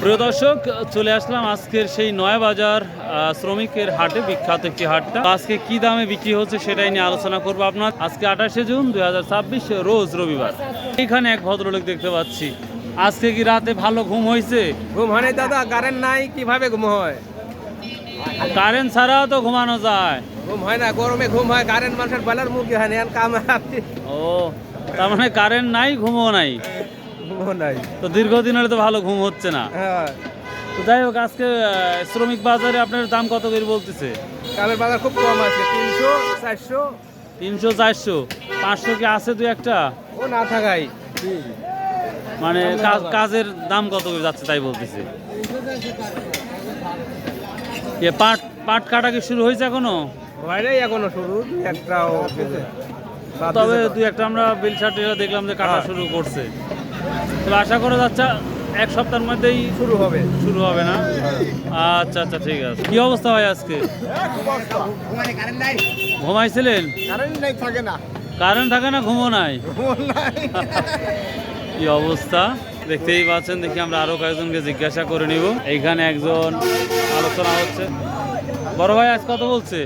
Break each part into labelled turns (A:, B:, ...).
A: প্রিয় দর্শক, চলে আসলাম আজকের সেই নয়াবাজার শ্রমিকের হাটে, বিখ্যাত একটি হাটটা। আজকে কি দামে বিক্রি হচ্ছে সেটাই নিয়ে আলোচনা করবো আপনার। আজকে 28শে জুন 2026, রোজ রবিবার। এখানে এক ভদ্রলোক দেখতে পাচ্ছি। আজকে কি রাতে ভালো ঘুম হয়েছে?
B: ঘুম হয় নাই দাদা, কারেন্ট নাই, কিভাবে ঘুম হয়?
A: কারেন্ট ছাড়াও তো ঘুমানো যায়।
B: ঘুম হয় না, গরমে ঘুম হয়, কারেন্ট মানুষের বেলার মুখে হয় না, কাম
A: ও, তার মানে কারেন্ট নাই, ঘুমও নাই।
B: ঘুম নাই
A: তো দীর্ঘদিন হলে তো ভালো ঘুম হচ্ছে না।
B: হ্যাঁ,
A: তো যাই হোক, আজকে শ্রমিক বাজারে আপনার দাম কত করে বলতেছে?
B: কামের বাজার খুব কম আছে, 300, 400।
A: 300, 400, 500 কি আছে দুই একটা?
B: ও না থাকাই
A: মানে কাজের দাম কত করে যাচ্ছে তাই বলতেছে। পাট পাট কাটা কি শুরু হয়েছে এখনো?
B: হয় নাই এখনো শুরু, একটাও
A: তবে দুই একটা আমরা বিল শার্টিরা দেখলাম যে কাটা শুরু করছে। তবে আশা করা যাচ্ছে এক সপ্তাহের মধ্যেই
B: শুরু হবে।
A: না? আচ্ছা আচ্ছা, ঠিক আছে। কি অবস্থা হয় আজকে? ঘুমাইছিলেন?
B: কারেন্ট নাই, থাকে না।
A: কারেন্ট থাকে না, ঘুমো নাই? কি অবস্থা দেখতেই পাচ্ছেন। দেখি আমরা আরো কয়েকজনকে জিজ্ঞাসা করে নিব। এইখানে একজন আলোচনা হচ্ছে। বড় ভাই আজ কত বলছে?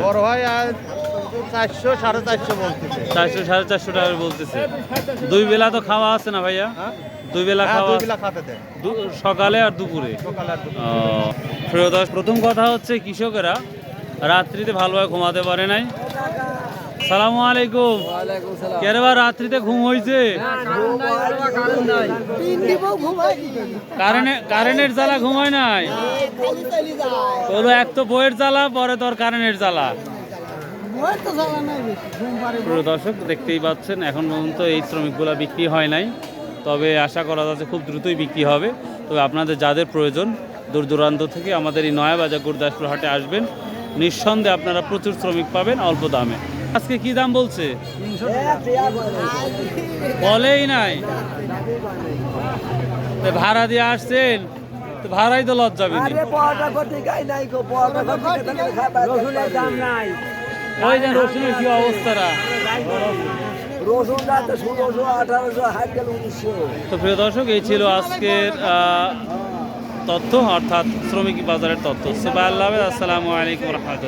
B: বড় ভাই আজ 400, 450 বলতেছে।
A: 400, 450 টাকা বলতেছে। দুই বেলা তো খাওয়া আছে না ভাইয়া? দুই বেলা খাওয়া, সকালে আর দুপুরে। প্রিয় দর্শক, প্রথম কথা হচ্ছে কৃষকেরা রাত্রিতে ভালোভাবে ঘুমাতে পারে নাই। সালামু আলাইকুম। কেরবার রাত্রিতে ঘুম হয়েছে? কারেন্টের জ্বালা ঘুমায় নাই? বলো, এক তো বইয়ের জ্বালা, পরে তোর কারেন্টের জ্বালা। প্রিয় দর্শক, দেখতেই পাচ্ছেন এখন পর্যন্ত এই শ্রমিকগুলা বিক্রি হয় নাই। তবে আশা করা যাচ্ছে খুব দ্রুতই বিক্রি হবে। তবে আপনাদের যাদের প্রয়োজন দূর দূরান্ত থেকে আমাদের এই নয়াবাজার গুরুদাসপুর হাটে আসবেন। নিঃসন্দেহে আপনারা প্রচুর শ্রমিক পাবেন অল্প দামে। আজকে কি দাম বলছে? বলেই নাই। ভাড়া দিয়ে আসছেন তো, ভাড়াই তো লজ্জা নেই। ওই যে রসুনের কি অবস্থাটা। তো প্রিয় দর্শক, এই ছিল আজকের তথ্য, অর্থাৎ শ্রমিক বাজারের তথ্য। সুবহানাল্লাহ, আসসালামু আলাইকুম ওয়া রাহমাতুল্লাহ।